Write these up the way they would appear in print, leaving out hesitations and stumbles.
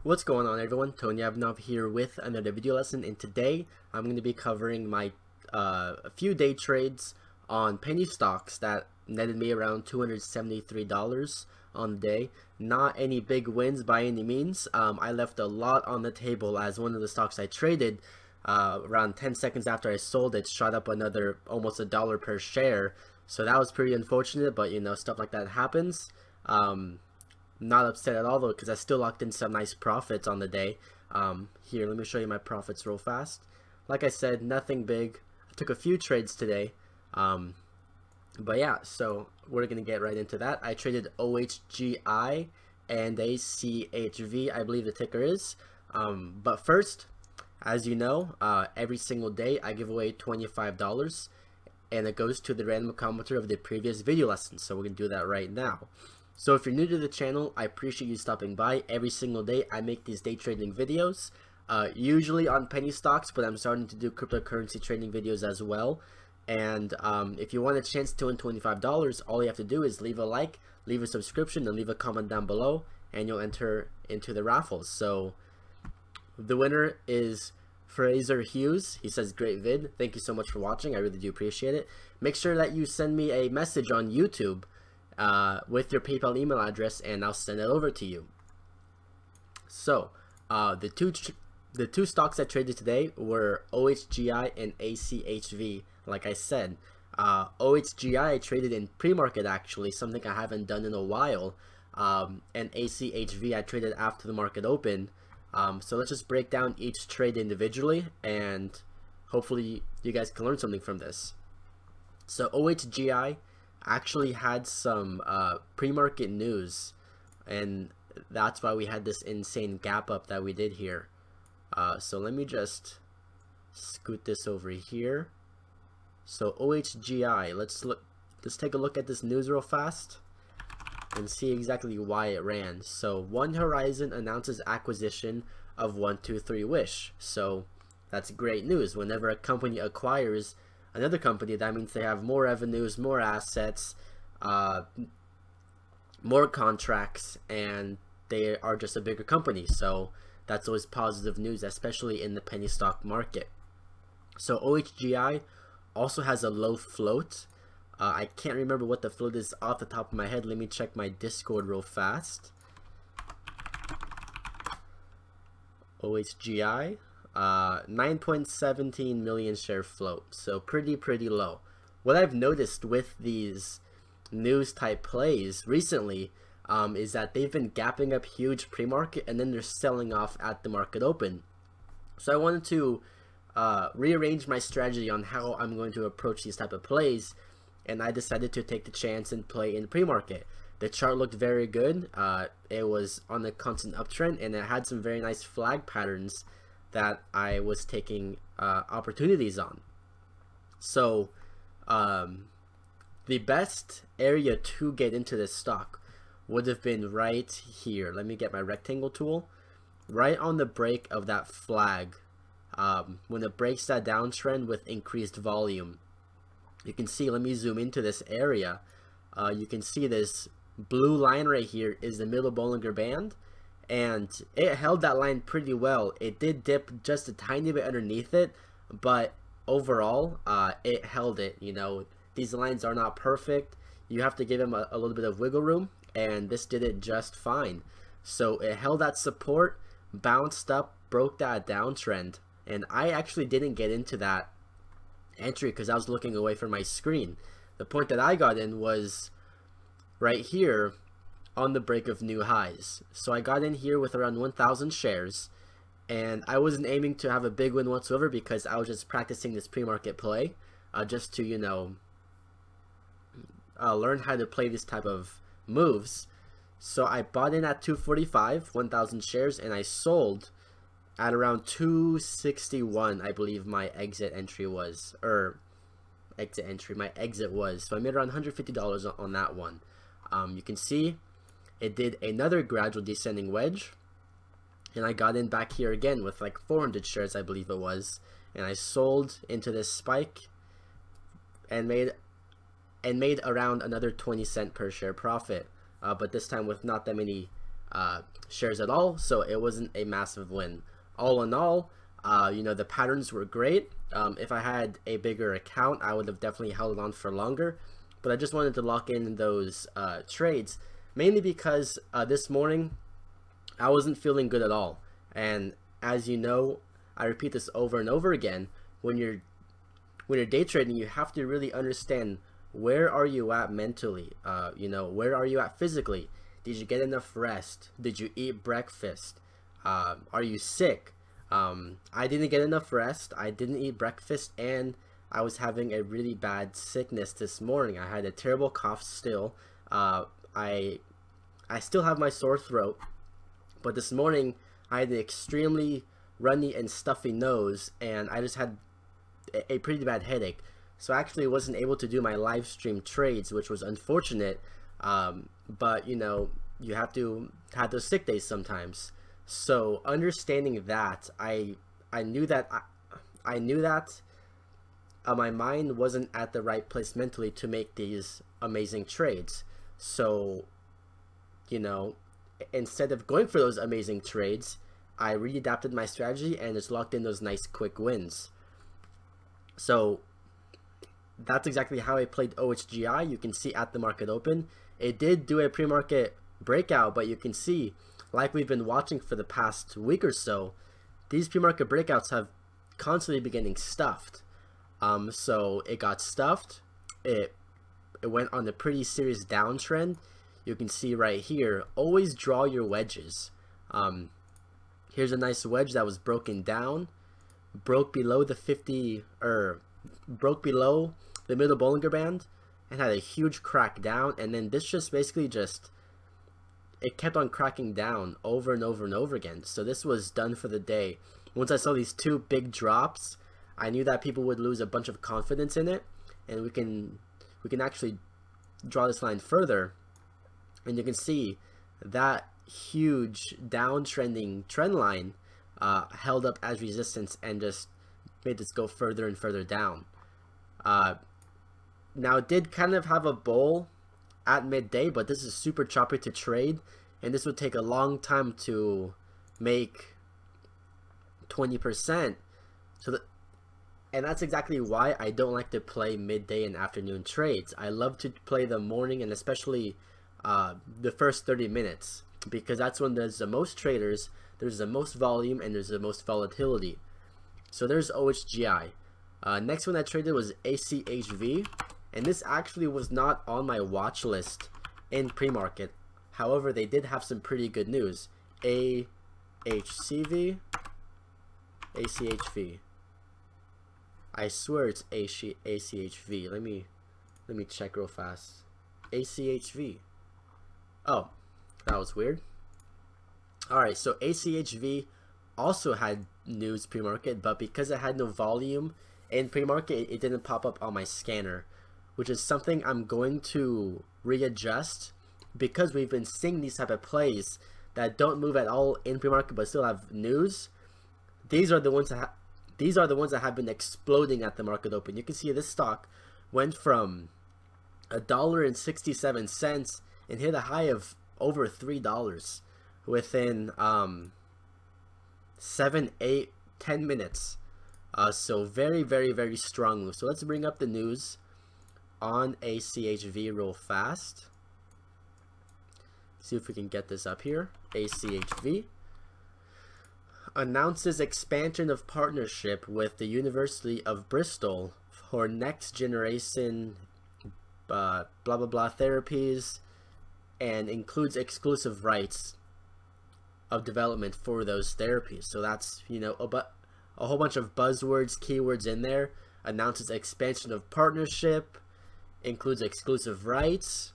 What's going on, everyone? Tony Ivanov here with another video lesson, and today I'm going to be covering my a few day trades on penny stocks that netted me around $273 on the day. Not any big wins by any means. I left a lot on the table as one of the stocks I traded around 10 seconds after I sold it shot up another almost $1 per share. So that was pretty unfortunate, but you know, stuff like that happens. Not upset at all though, because I still locked in some nice profits on the day. Here, let me show you my profits real fast. Like I said, nothing big. I took a few trades today. But yeah, so we're gonna get right into that. I traded OSGi and ACHV, I believe the ticker is. But first, as you know, every single day I give away $25, and it goes to the random commenter of the previous video lesson. So we're gonna do that right now. So if you're new to the channel, I appreciate you stopping by. Every single day I make these day trading videos, usually on penny stocks, but I'm starting to do cryptocurrency trading videos as well. And if you want a chance to win $25, all you have to do is leave a like, leave a subscription, and leave a comment down below, and you'll enter into the raffles. So the winner is Fraser Hughes. He says, great vid. Thank you so much for watching. I really do appreciate it. Make sure that you send me a message on YouTube with your PayPal email address, and I'll send it over to you. So the two stocks I traded today were OSGi and ACHV. Like I said, OSGi I traded in pre-market, actually, something I haven't done in a while, and ACHV I traded after the market opened. So let's just break down each trade individually, and hopefully you guys can learn something from this. So OSGi actually had some pre-market news, and that's why we had this insane gap up that we did here. So let me just scoot this over here. So OSGi, let's take a look at this news real fast and see exactly why it ran. So One Horizon announces acquisition of 123Wish. So that's great news. Whenever a company acquires another company, that means they have more revenues, more assets, more contracts, and they are just a bigger company. So that's always positive news, especially in the penny stock market. So OSGi also has a low float. I can't remember what the float is off the top of my head. Let me check my Discord real fast. OSGi, 9.17 million share float, so pretty low. What I've noticed with these news type plays recently is that they've been gapping up huge pre-market, and then they're selling off at the market open. So I wanted to rearrange my strategy on how I'm going to approach these type of plays, and I decided to take the chance and play in pre-market. The chart looked very good. It was on a constant uptrend, and it had some very nice flag patterns that I was taking opportunities on. So the best area to get into this stock would have been right here. Let me get my rectangle tool. Right on the break of that flag, when it breaks that downtrend with increased volume. You can see, let me zoom into this area. You can see this blue line right here is the middle Bollinger Band, and it held that line pretty well. It did dip just a tiny bit underneath it, but overall it held it. You know, these lines are not perfect. You have to give them a little bit of wiggle room, and this did it just fine. So it held that support, bounced up, broke that downtrend, and I actually didn't get into that entry because I was looking away from my screen. The point that I got in was right here on the break of new highs. So I got in here with around 1,000 shares, and I wasn't aiming to have a big win whatsoever because I was just practicing this pre-market play, just to, you know, learn how to play this type of moves. So I bought in at 245, 1,000 shares, and I sold at around 261, I believe my exit entry was, or my exit was. So I made around $150 on that one. You can see it did another gradual descending wedge, and I got in back here again with like 400 shares, I believe it was, and I sold into this spike and made around another 20 cent per share profit. But this time with not that many shares at all, so it wasn't a massive win. All in all, you know, the patterns were great. If I had a bigger account, I would have definitely held on for longer, but I just wanted to lock in those trades, mainly because this morning I wasn't feeling good at all. And as you know, I repeat this over and over again, when you're day trading, you have to really understand, where are you at mentally? You know, where are you at physically? Did you get enough rest? Did you eat breakfast? Are you sick? I didn't get enough rest, I didn't eat breakfast, and I was having a really bad sickness this morning. I had a terrible cough still. I still have my sore throat, but this morning I had an extremely runny and stuffy nose, and I just had a pretty bad headache. So I actually wasn't able to do my live stream trades, which was unfortunate. But you know, you have to have those sick days sometimes. So understanding that, I knew that my mind wasn't at the right place mentally to make these amazing trades. So, you know, instead of going for those amazing trades, I readapted my strategy and just locked in those nice quick wins. So that's exactly how I played OSGi. You can see at the market open, it did do a pre-market breakout, but you can see, like we've been watching for the past week or so, these pre-market breakouts have constantly been getting stuffed. So it got stuffed, it went on a pretty serious downtrend. You can see right here, always draw your wedges. Here's a nice wedge that was broken down, broke below the 50, or broke below the middle Bollinger Band, and had a huge crack down. And then this just basically it kept on cracking down over and over and over again. So this was done for the day. Once I saw these two big drops, I knew that people would lose a bunch of confidence in it, and we can actually draw this line further, and you can see that huge downtrending trend line held up as resistance and just made this go further and further down. Now it did kind of have a bull at midday, but this is super choppy to trade, and this would take a long time to make 20%. And that's exactly why I don't like to play midday and afternoon trades. I love to play the morning, and especially the first 30 minutes, because that's when there's the most traders, there's the most volume, and there's the most volatility. So there's OSGi. Next one I traded was ACHV, and this actually was not on my watch list in pre-market. However, they did have some pretty good news. ACHV. I swear it's ACHV. Let me check real fast. ACHV. Oh, that was weird. Alright, so ACHV also had news pre-market, but because it had no volume in pre-market, it didn't pop up on my scanner, which is something I'm going to readjust, because we've been seeing these type of plays that don't move at all in pre-market but still have news. These are the ones that have been exploding at the market open. You can see this stock went from $1.67 and hit a high of over $3 within 7, 8, 10 minutes. So very, very, very strong move. So let's bring up the news on ACHV real fast. See if we can get this up here. ACHV announces expansion of partnership with the University of Bristol for next generation blah blah blah therapies, and includes exclusive rights of development for those therapies. So that's, you know, a whole bunch of buzzwords, keywords in there. Announces expansion of partnership, includes exclusive rights,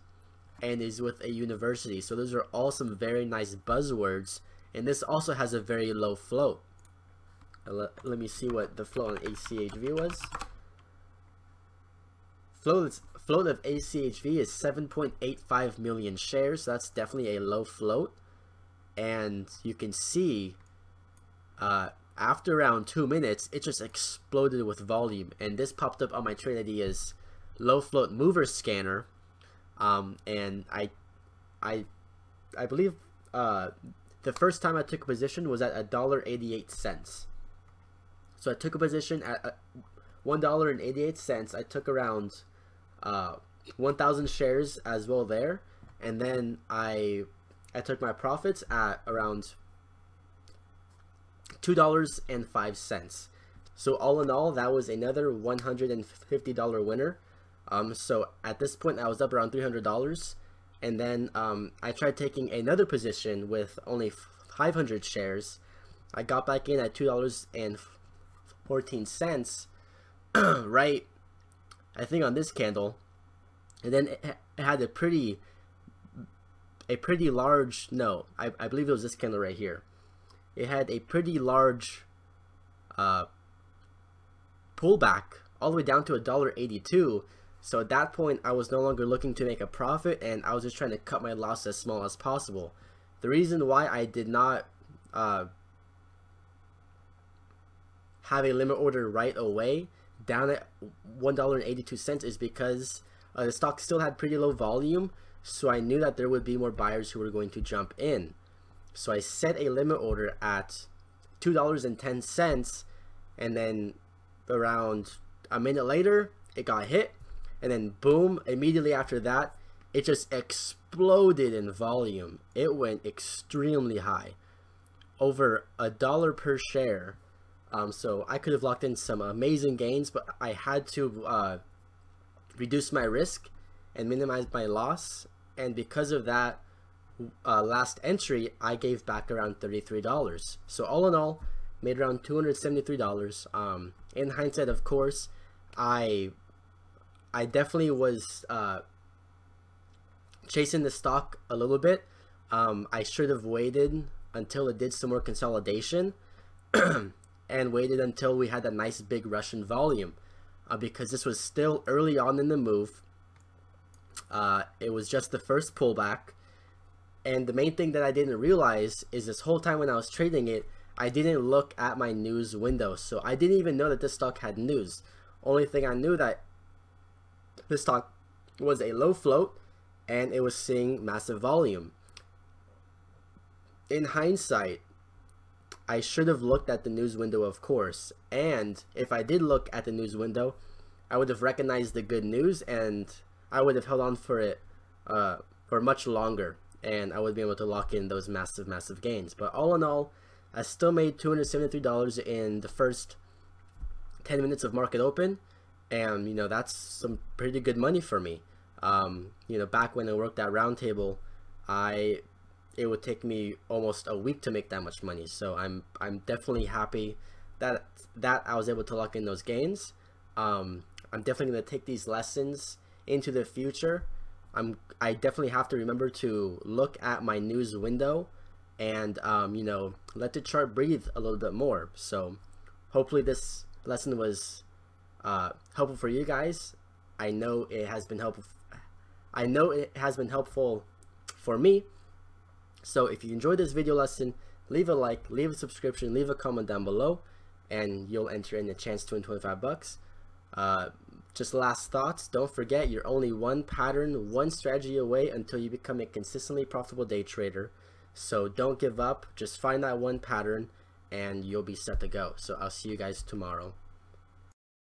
and is with a university. So those are all some very nice buzzwords. And this also has a very low float. Let me see what the float on ACHV was. Float of ACHV is 7.85 million shares. So that's definitely a low float. And you can see after around 2 minutes, it just exploded with volume. And this popped up on my Trade Ideas low float mover scanner. And I believe the first time I took a position was at $1.88. So I took a position at $1.88. I took around 1,000 shares as well there, and then I took my profits at around $2.05. So all in all, that was another $150 winner. So at this point, I was up around $300, and then I tried taking another position with only 500 shares. I got back in at $2.14, right? I think on this candle, and then it had a pretty large, no, I believe it was this candle right here. It had a pretty large pullback all the way down to $1.82. So at that point, I was no longer looking to make a profit, and I was just trying to cut my loss as small as possible. The reason why I did not have a limit order right away down at $1.82 is because the stock still had pretty low volume, so I knew that there would be more buyers who were going to jump in. So I set a limit order at $2.10, and then around a minute later it got hit, and then boom, immediately after that it just exploded in volume. It went extremely high, over $1 per share. So I could have locked in some amazing gains, but I had to reduce my risk and minimize my loss, and because of that last entry I gave back around $33. So all in all, made around $273. In hindsight, of course, I definitely was chasing the stock a little bit. I should have waited until it did some more consolidation and waited until we had a nice big Russian volume, because this was still early on in the move. It was just the first pullback, and the main thing that I didn't realize is this whole time when I was trading it, I didn't look at my news window, so I didn't even know that this stock had news. Only thing I knew that this stock was a low float and it was seeing massive volume. In hindsight, I should have looked at the news window, of course, and if I did look at the news window, I would have recognized the good news and I would have held on for it for much longer, and I would be able to lock in those massive gains. But all in all, I still made $273 in the first 10 minutes of market open, and you know, that's some pretty good money for me. You know, back when I worked at Roundtable, it would take me almost a week to make that much money. So I'm definitely happy that I was able to lock in those gains. I'm definitely going to take these lessons into the future. I definitely have to remember to look at my news window and you know, let the chart breathe a little bit more. So hopefully this lesson was helpful for you guys. I know it has been helpful. I know it has been helpful for me. So if you enjoyed this video lesson, leave a like, leave a subscription, leave a comment down below, and you'll enter in a chance to win 25 bucks. Just last thoughts, don't forget you're only one pattern, one strategy away until you become a consistently profitable day trader. So don't give up, just find that one pattern and you'll be set to go. So I'll see you guys tomorrow.